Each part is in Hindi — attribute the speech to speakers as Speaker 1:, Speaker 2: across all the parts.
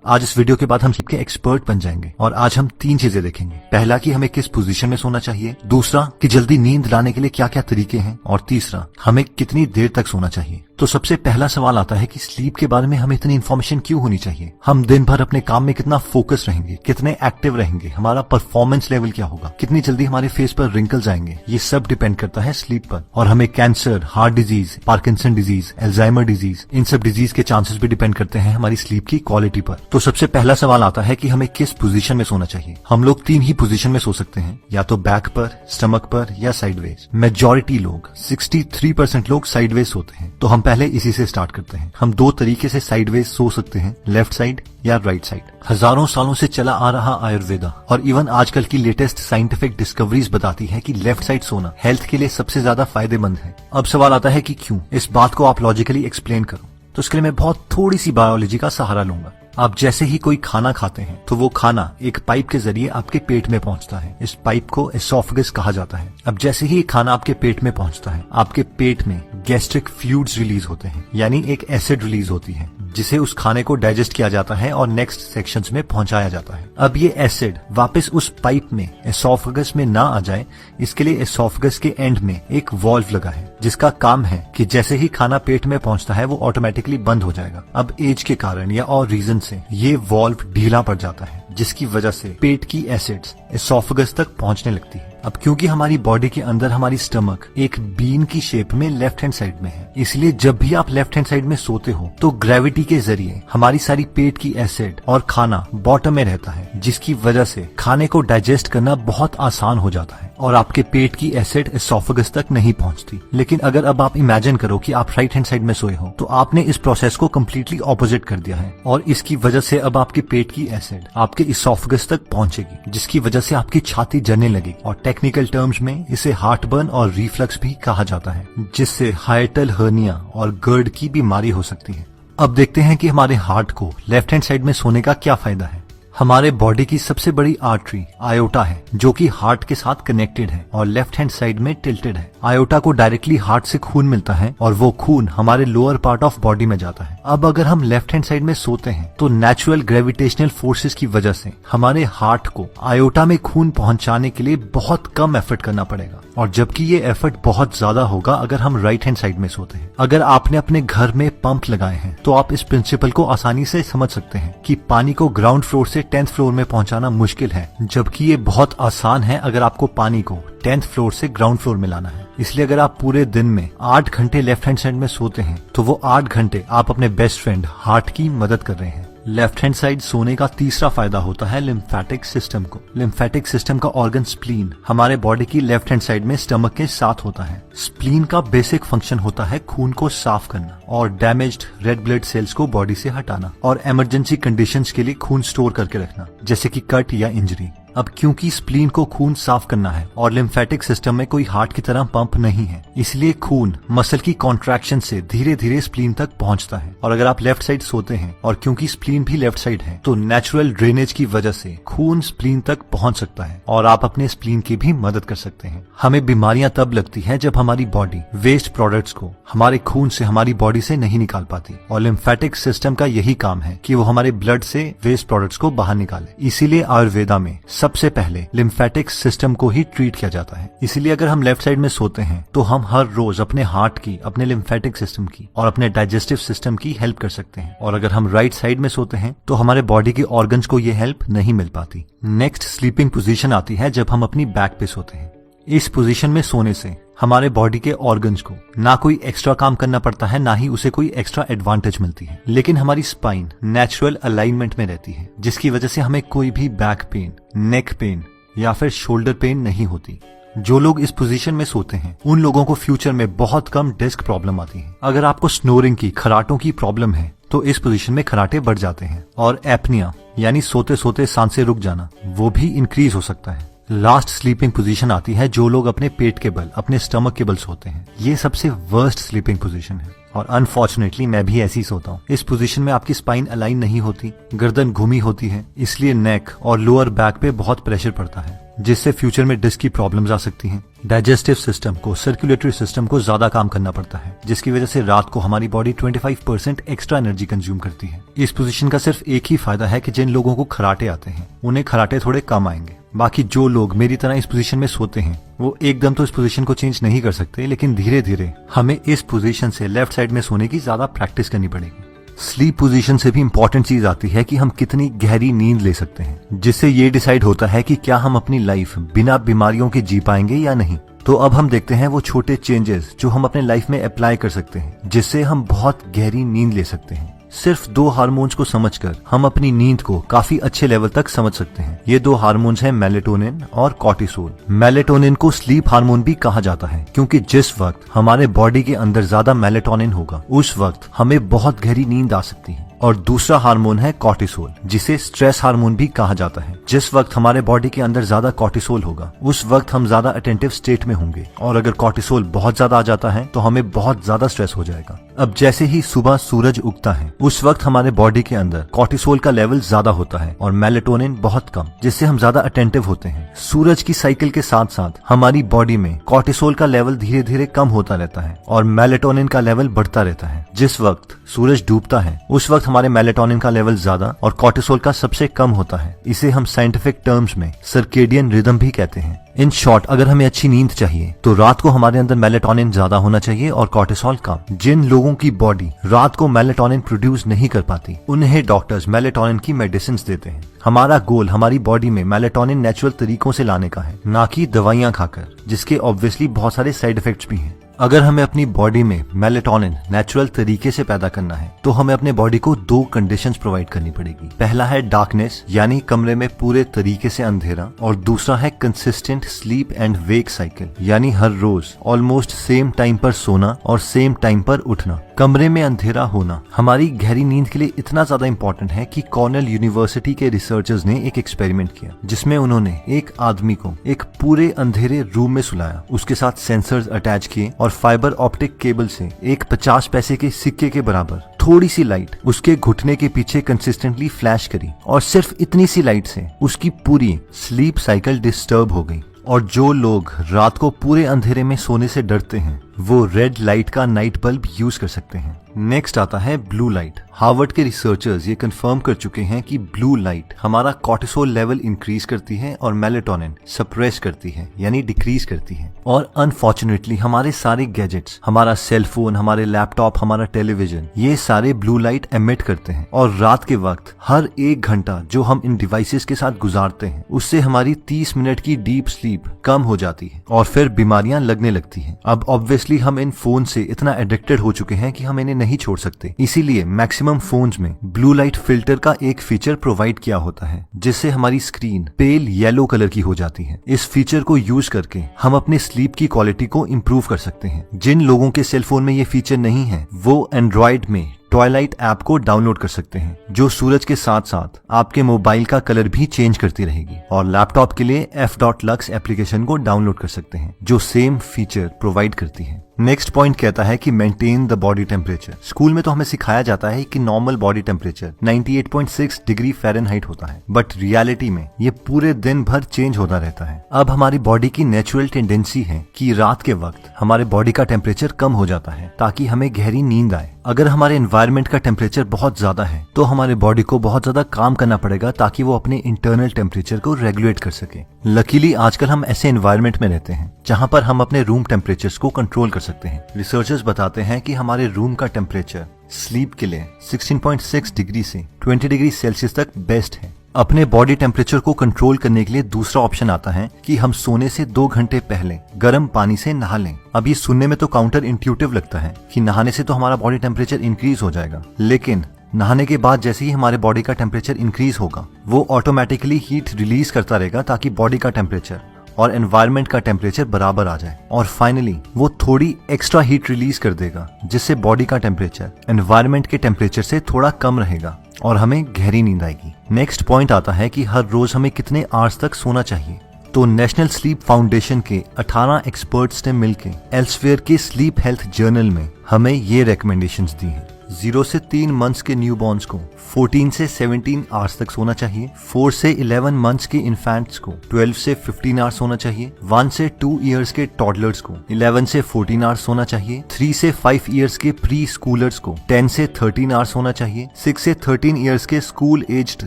Speaker 1: आज इस वीडियो के बाद हम स्लीप के एक्सपर्ट बन जाएंगे और आज हम 3 चीजें देखेंगे। पहला कि हमें किस पोजीशन में सोना चाहिए, दूसरा कि जल्दी नींद लाने के लिए क्या क्या तरीके हैं, और तीसरा हमें कितनी देर तक सोना चाहिए। तो सबसे पहला सवाल आता है कि स्लीप के बारे में हमें इतनी इन्फॉर्मेशन क्यों होनी चाहिए। हम दिन भर अपने काम में कितना फोकस रहेंगे, कितने एक्टिव रहेंगे, हमारा परफॉर्मेंस लेवल क्या होगा, कितनी जल्दी हमारे फेस पर रिंकल्स आएंगे, ये सब डिपेंड करता है स्लीप पर। और हमें cancer, heart disease, Parkinson disease, Alzheimer disease, इन सब डिजीज के चांसेस भी डिपेंड करते हैं हमारी स्लीप की क्वालिटी पर। तो सबसे पहला सवाल आता है कि हमें किस पोजीशन में सोना चाहिए। हम लोग 3 ही पोजीशन में सो सकते हैं, या तो बैक पर, स्टमक पर या साइडवेज। मेजॉरिटी लोग 63% लोग साइडवेज सोते हैं। तो हम पहले इसी से स्टार्ट करते हैं। हम 2 तरीके से साइडवेज सो सकते हैं, लेफ्ट साइड या राइट साइड। हजारों सालों से चला आ रहा आयुर्वेदा और इवन आजकल की लेटेस्ट साइंटिफिक डिस्कवरीज बताती है कि लेफ्ट साइड सोना हेल्थ के लिए सबसे ज्यादा फायदेमंद है। अब सवाल आता है कि क्यों। इस बात को आप लॉजिकली एक्सप्लेन करो, तो इसके लिए मैं बहुत थोड़ी सी बायोलॉजी का सहारा लूंगा। आप जैसे ही कोई खाना खाते हैं तो वो खाना एक पाइप के जरिए आपके पेट में पहुंचता है। इस पाइप को एसोफेगस कहा जाता है। अब जैसे ही खाना आपके पेट में पहुंचता है, आपके पेट में गैस्ट्रिक फ्लूइड्स रिलीज होते हैं, यानी एक एसिड रिलीज होती है जिसे उस खाने को डाइजेस्ट किया जाता है और नेक्स्ट सेक्शंस में पहुंचाया जाता है। अब ये एसिड वापस उस पाइप में एसोफेगस में ना आ जाए, इसके लिए एसोफेगस के एंड में एक वॉल्व लगा है जिसका काम है कि जैसे ही खाना पेट में पहुंचता है वो ऑटोमेटिकली बंद हो जाएगा। अब एज के कारण या और रीजन से ये वॉल्व ढीला पड़ जाता है, जिसकी वजह से पेट की एसिड्स एसोफेगस तक पहुंचने लगती है। अब क्योंकि हमारी बॉडी के अंदर हमारी स्टमक एक बीन की शेप में लेफ्ट हैंड साइड में है, इसलिए जब भी आप लेफ्ट हैंड साइड में सोते हो तो ग्रेविटी के जरिए हमारी सारी पेट की एसिड और खाना बॉटम में रहता है, जिसकी वजह से खाने को डाइजेस्ट करना बहुत आसान हो जाता है और आपके पेट की एसिड एसोफेगस तक नहीं पहुंचती। लेकिन अगर अब आप इमेजिन करो कि आप राइट हैंड साइड में सोए हो, तो आपने इस प्रोसेस को कम्प्लीटली ऑपोजिट कर दिया है और इसकी वजह से अब आपके पेट की एसिड आपके एसोफेगस तक पहुंचेगी, जिसकी वजह से आपकी छाती जलने लगेगी और टेक्निकल टर्म्स में इसे हार्ट बर्न और रिफ्लक्स भी कहा जाता है, जिससे हाइटल हर्निया और गर्ड की बीमारी हो सकती है। अब देखते हैं कि हमारे हार्ट को लेफ्ट हैंड साइड में सोने का क्या फायदा है। हमारे बॉडी की सबसे बड़ी आर्टरी आयोटा है, जो कि हार्ट के साथ कनेक्टेड है और लेफ्ट हैंड साइड में टिल्टेड है। आयोटा को डायरेक्टली हार्ट से खून मिलता है और वो खून हमारे लोअर पार्ट ऑफ बॉडी में जाता है। अब अगर हम लेफ्ट हैंड साइड में सोते हैं तो नेचुरल ग्रेविटेशनल फोर्सेस की वजह से हमारे हार्ट को आयोटा में खून पहुंचाने के लिए बहुत कम एफर्ट करना पड़ेगा, और जबकि ये एफर्ट बहुत ज्यादा होगा अगर हम राइट हैंड साइड में सोते हैं। अगर आपने अपने घर में पंप लगाए हैं तो आप इस प्रिंसिपल को आसानी से समझ सकते हैं कि पानी को ग्राउंड फ्लोर से 10th फ्लोर में पहुंचाना मुश्किल है, जबकि ये बहुत आसान है अगर आपको पानी को 10th फ्लोर से ग्राउंड फ्लोर में लाना है। इसलिए अगर आप पूरे दिन में 8 घंटे लेफ्ट हैंड साइड में सोते हैं तो वो 8 घंटे आप अपने बेस्ट फ्रेंड हार्ट की मदद कर रहे हैं। लेफ्ट हैंड साइड सोने का तीसरा फायदा होता है लिम्फेटिक सिस्टम को। लिम्फेटिक सिस्टम का ऑर्गन स्प्लीन हमारे बॉडी की लेफ्ट हैंड साइड में स्टमक के साथ होता है। स्प्लीन का बेसिक फंक्शन होता है खून को साफ करना और डैमेज्ड रेड ब्लड सेल्स को बॉडी से हटाना और इमरजेंसी कंडीशंस के लिए खून स्टोर करके रखना, जैसे कि कट या इंजरी। अब क्योंकि स्प्लीन को खून साफ करना है और लिम्फेटिक सिस्टम में कोई हार्ट की तरह पंप नहीं है, इसलिए खून मसल की कॉन्ट्रैक्शन से धीरे धीरे स्प्लीन तक पहुंचता है। और अगर आप लेफ्ट साइड सोते हैं और क्योंकि स्प्लीन भी लेफ्ट साइड है, तो नेचुरल ड्रेनेज की वजह से खून स्प्लीन तक पहुंच सकता है और आप अपने स्प्लीन की भी मदद कर सकते हैं। हमें बीमारियां तब लगती है जब हमारी बॉडी वेस्ट प्रोडक्ट्स को हमारे खून से हमारी बॉडी से नहीं निकाल पाती, और लिम्फेटिक सिस्टम का यही काम है कि वो हमारे ब्लड से वेस्ट प्रोडक्ट्स को बाहर निकाले। इसीलिए आयुर्वेदा में सबसे पहले लिम्फेटिक सिस्टम को ही ट्रीट किया जाता है। इसीलिए अगर हम लेफ्ट साइड में सोते हैं तो हम हर रोज अपने हार्ट की, अपने लिम्फेटिक सिस्टम की और अपने डाइजेस्टिव सिस्टम की हेल्प कर सकते हैं, और अगर हम राइट साइड में सोते हैं तो हमारे बॉडी के ऑर्गन्स को ये हेल्प नहीं मिल पाती। नेक्स्ट स्लीपिंग पोजीशन आती है जब हम अपनी बैक पे सोते हैं। इस पोजीशन में सोने से हमारे बॉडी के ऑर्गन्स को ना कोई एक्स्ट्रा काम करना पड़ता है, ना ही उसे कोई एक्स्ट्रा एडवांटेज मिलती है, लेकिन हमारी स्पाइन नेचुरल अलाइनमेंट में रहती है, जिसकी वजह से हमें कोई भी बैक पेन, नेक पेन या फिर शोल्डर पेन नहीं होती। जो लोग इस पोजीशन में सोते हैं उन लोगों को फ्यूचर में बहुत कम डिस्क प्रॉब्लम आती है। अगर आपको स्नोरिंग की, खराटों की प्रॉब्लम है तो इस पोजीशन में खराटे बढ़ जाते हैं, और एपनिया यानी सोते सोते सांसें रुक जाना, वो भी इंक्रीज हो सकता है। लास्ट स्लीपिंग पोजीशन आती है जो लोग अपने पेट के बल, अपने स्टमक के बल सोते हैं। ये सबसे वर्स्ट स्लीपिंग पोजीशन है और अनफॉर्चुनेटली मैं भी ऐसी सोता हूँ। इस पोजीशन में आपकी स्पाइन अलाइन नहीं होती, गर्दन घूमी होती है, इसलिए नेक और लोअर बैक पे बहुत प्रेशर पड़ता है, जिससे फ्यूचर में डिस्क की प्रॉब्लम्स आ सकती हैं। डाइजेस्टिव सिस्टम को, सर्कुलेटरी सिस्टम को ज्यादा काम करना पड़ता है, जिसकी वजह से रात को हमारी बॉडी 25% एक्स्ट्रा एनर्जी कंज्यूम करती है। इस पोजीशन का सिर्फ एक ही फायदा है कि जिन लोगों को खराटे आते हैं उन्हें खराटे थोड़े कम आएंगे। बाकी जो लोग मेरी तरह इस पोजीशन में सोते हैं वो एकदम तो इस पोजीशन को चेंज नहीं कर सकते, लेकिन धीरे धीरे हमें इस पोजीशन से लेफ्ट साइड में सोने की ज्यादा प्रैक्टिस करनी पड़ेगी। स्लीप पोजीशन से भी इंपॉर्टेंट चीज आती है कि हम कितनी गहरी नींद ले सकते हैं, जिससे ये डिसाइड होता है कि क्या हम अपनी लाइफ बिना बीमारियों के जी पाएंगे या नहीं। तो अब हम देखते हैं वो छोटे चेंजेस जो हम अपने लाइफ में अप्लाई कर सकते हैं, जिससे हम बहुत गहरी नींद ले सकते हैं। सिर्फ 2 हार्मोन्स को समझकर हम अपनी नींद को काफी अच्छे लेवल तक समझ सकते हैं। ये 2 हार्मोन्स हैं मेलेटोनिन और कॉर्टिसोल। मेलेटोनिन को स्लीप हार्मोन भी कहा जाता है, क्योंकि जिस वक्त हमारे बॉडी के अंदर ज्यादा मेलेटोनिन होगा उस वक्त हमें बहुत गहरी नींद आ सकती है। और दूसरा हार्मोन है कॉर्टिसोल, जिसे स्ट्रेस हार्मोन भी कहा जाता है। जिस वक्त हमारे बॉडी के अंदर ज्यादा कॉर्टिसोल होगा उस वक्त हम ज्यादा अटेंटिव स्टेट में होंगे, और अगर कॉर्टिसोल बहुत ज्यादा आ जाता है तो हमें बहुत ज्यादा स्ट्रेस हो जाएगा। अब जैसे ही सुबह सूरज उगता है उस वक्त हमारे बॉडी के अंदर कॉर्टिसोल का लेवल ज्यादा होता है और मेलेटोनिन बहुत कम, जिससे हम ज्यादा अटेंटिव होते हैं। सूरज की साइकिल के साथ साथ हमारी बॉडी में कॉर्टिसोल का लेवल धीरे धीरे कम होता रहता है और मेलेटोनिन का लेवल बढ़ता रहता है। जिस वक्त सूरज डूबता है उस वक्त हमारे मेलेटोनिन का लेवल ज्यादा और कॉर्टिसोल का सबसे कम होता है। इसे हम साइंटिफिक टर्म्स में सर्केडियन रिदम भी कहते हैं। इन शॉर्ट, अगर हमें अच्छी नींद चाहिए तो रात को हमारे अंदर मेलेटोनिन ज्यादा होना चाहिए और कॉर्टिसोल कम। जिन लोगों की बॉडी रात को मेलेटोनिन प्रोड्यूस नहीं कर पाती उन्हें डॉक्टर्स मेलेटोनिन की मेडिसिन देते हैं। हमारा गोल हमारी बॉडी में मेलेटोनिन नेचुरल तरीकों से लाने का है, ना कि दवाइयां खाकर, जिसके ऑब्वियसली बहुत सारे साइड इफेक्ट्स भी हैं। अगर हमें अपनी बॉडी में मेलेटोनिन नेचुरल तरीके से पैदा करना है तो हमें अपने बॉडी को 2 कंडीशंस प्रोवाइड करनी पड़ेगी। पहला है डार्कनेस, यानी कमरे में पूरे तरीके से अंधेरा, और दूसरा है consistent sleep and wake cycle, यानी हर रोज ऑलमोस्ट सेम टाइम पर सोना और सेम टाइम पर उठना। कमरे में अंधेरा होना हमारी गहरी नींद के लिए इतना ज्यादा इंपॉर्टेंट है कि कॉर्नेल यूनिवर्सिटी के रिसर्चर्स ने एक एक्सपेरिमेंट किया, जिसमें उन्होंने एक आदमी को एक पूरे अंधेरे रूम में सुलाया, उसके साथ सेंसर्स अटैच किए और फाइबर ऑप्टिक केबल से एक 50 पैसे के सिक्के के बराबर थोड़ी सी लाइट उसके घुटने के पीछे कंसिस्टेंटली फ्लैश करी, और सिर्फ इतनी सी लाइट से उसकी पूरी स्लीप साइकिल डिस्टर्ब हो गई। और जो लोग रात को पूरे अंधेरे में सोने से डरते हैं वो रेड लाइट का नाइट बल्ब यूज कर सकते हैं। नेक्स्ट आता है ब्लू लाइट। हार्वर्ड के रिसर्चर्स ये कंफर्म कर चुके हैं कि ब्लू लाइट हमारा कॉर्टिसोल लेवल इंक्रीज करती है और मेलेटोनिन सप्रेस करती है, यानी डिक्रीज करती है। और अनफॉर्चुनेटली हमारे सारे गैजेट्स, हमारा सेल फोन, हमारे लैपटॉप, हमारा टेलीविजन, ये सारे ब्लू लाइट एमिट करते हैं। और रात के वक्त हर 1 घंटा जो हम इन डिवाइसेस के साथ गुजारते हैं उससे हमारी 30 मिनट की डीप स्लीप कम हो जाती है और फिर बीमारियां लगने लगती हैं। अब ऑब्वियसली हम इन फोन से इतना एडिक्टेड हो चुके हैं कि हम इन्हें नहीं छोड़ सकते, इसीलिए मैक्सिमम फोन्स में ब्लू लाइट फिल्टर का एक फीचर प्रोवाइड किया होता है, जिससे हमारी स्क्रीन पेल येलो कलर की हो जाती है। इस फीचर को यूज करके हम अपने स्लीप की क्वालिटी को इम्प्रूव कर सकते हैं। जिन लोगों के सेल फोन में ये फीचर नहीं है वो एंड्रॉइड में ट्वाइलाइट ऐप को डाउनलोड कर सकते हैं, जो सूरज के साथ साथ आपके मोबाइल का कलर भी चेंज करती रहेगी। और लैपटॉप के लिए f.lux एप्लीकेशन को डाउनलोड कर सकते हैं जो सेम फीचर प्रोवाइड करती है। नेक्स्ट पॉइंट कहता है कि maintain the body temperature. School में तो हमें सिखाया जाता है कि normal body temperature 98.6 degree Fahrenheit होता है, बट रियलिटी में ये पूरे दिन भर चेंज होता रहता है। अब हमारी बॉडी की नेचुरल टेंडेंसी है कि रात के वक्त हमारे बॉडी का टेम्परेचर कम हो जाता है ताकि हमें गहरी नींद आए। अगर हमारे एनवायरनमेंट का टेम्परेचर बहुत ज्यादा है तो हमारे बॉडी को बहुत ज्यादा काम करना पड़ेगा ताकि वो अपने इंटरनल टेम्परेचर को रेगुलेट कर सके। लकीली आजकल हम ऐसे एनवायरनमेंट में रहते हैं जहां पर हम अपने रूम टेम्परेचर्स को कंट्रोल कर सकते हैं। रिसर्चर्स बताते हैं कि हमारे रूम का टेम्परेचर स्लीप के लिए 16.6 डिग्री से 20 डिग्री सेल्सियस तक बेस्ट है। अपने बॉडी टेम्परेचर को कंट्रोल करने के लिए दूसरा ऑप्शन आता है कि हम सोने से 2 घंटे पहले गर्म पानी से नहा लें। अब ये सुनने में तो काउंटर इंट्यूटिव लगता है कि नहाने से तो हमारा बॉडी टेम्परेचर इंक्रीज हो जाएगा, लेकिन नहाने के बाद जैसे ही हमारे बॉडी का टेम्परेचर इंक्रीज होगा वो ऑटोमेटिकली हीट रिलीज करता रहेगा ताकि बॉडी का टेम्परेचर और एनवायरनमेंट का टेम्परेचर बराबर आ जाए। और फाइनली वो थोड़ी एक्स्ट्रा हीट रिलीज कर देगा जिससे बॉडी का टेम्परेचर एनवायरनमेंट के टेम्परेचर से थोड़ा कम रहेगा और हमें गहरी नींद आएगी। नेक्स्ट पॉइंट आता है कि हर रोज हमें कितने आवर्स तक सोना चाहिए। तो नेशनल स्लीप फाउंडेशन के 18 एक्सपर्ट्स ने मिलकर एल्सवेयर के स्लीप हेल्थ जर्नल में हमें ये रिकमेंडेशंस दी हैं। 0 से 3 मंथ्स के न्यू बॉर्न्स को 14 से 17 आवर्स तक सोना चाहिए। 4 से 11 मंथ्स के इन्फेंट्स को 12 से 15 आवर्स सोना चाहिए। 1 से 2 इयर्स के टॉडलर्स को 11 से 14 आवर्स सोना चाहिए। 3 से 5 इयर्स के प्री स्कूलर्स को 10 से 13 आवर्स सोना चाहिए। 6 से 13 इयर्स के स्कूल एज्ड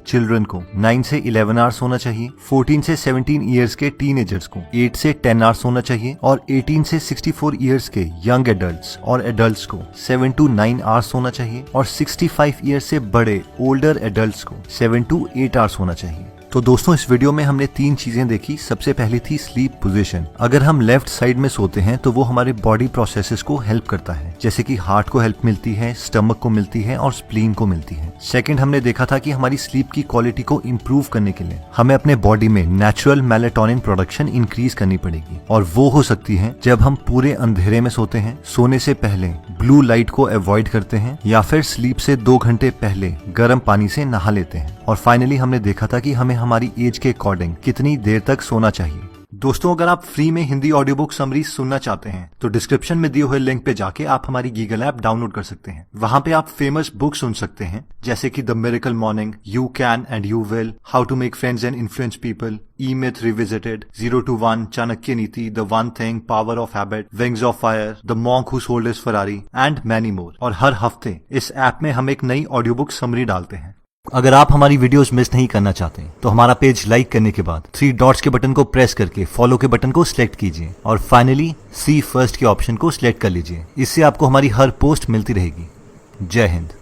Speaker 1: चिल्ड्रन को 9 से 11 आवर्स सोना चाहिए। 14 से 17 इयर्स के टीनेजर्स को 8 से 10 आवर्स सोना चाहिए और 18 से 64 इयर्स के यंग एडल्ट्स और एडल्ट्स को 7 to 9 आवर्स सोना चाहिए और 65 इयर्स से बड़े ओल्डर एडल्ट्स को 7 to 8 आवर्स सोना चाहिए। तो दोस्तों इस वीडियो में हमने 3 चीजें देखी। सबसे पहली थी स्लीप पोजीशन। अगर हम लेफ्ट साइड में सोते हैं तो वो हमारे बॉडी प्रोसेसेस को हेल्प करता है, जैसे कि हार्ट को हेल्प मिलती है, स्टमक को मिलती है और स्प्लीन को मिलती है। सेकंड, हमने देखा था कि हमारी स्लीप की क्वालिटी को इम्प्रूव करने के लिए हमें अपने बॉडी में नेचुरल मेलेटोनिन प्रोडक्शन इंक्रीज करनी पड़ेगी और वो हो सकती है जब हम पूरे अंधेरे में सोते हैं, सोने से पहले ब्लू लाइट को अवॉइड करते हैं या फिर स्लीप से 2 घंटे पहले गर्म पानी से नहा लेते हैं। और फाइनली हमने देखा था कि हमें हमारी एज के अकॉर्डिंग कितनी देर तक सोना चाहिए। दोस्तों अगर आप फ्री में हिंदी ऑडियो बुक समरीज सुनना चाहते हैं तो डिस्क्रिप्शन में दिए हुए लिंक पे जाके आप हमारी गीगल ऐप डाउनलोड कर सकते हैं। वहां पे आप फेमस बुक सुन सकते हैं जैसे कि the miracle morning, you can and you will, how to make friends and influence people, E myth revisited, 0 to 1, Chanakya Niti, the one thing, power of habit, wings of fire, the monk who sold his Ferrari and many more. और हर हफ्ते इस ऐप में हम एक नई ऑडियो बुक समरी डालते हैं। अगर आप हमारी वीडियोस मिस नहीं करना चाहते तो हमारा पेज लाइक करने के बाद 3 डॉट्स के बटन को प्रेस करके फॉलो के बटन को सिलेक्ट कीजिए और फाइनली सी फर्स्ट के ऑप्शन को सिलेक्ट कर लीजिए। इससे आपको हमारी हर पोस्ट मिलती रहेगी। जय हिंद।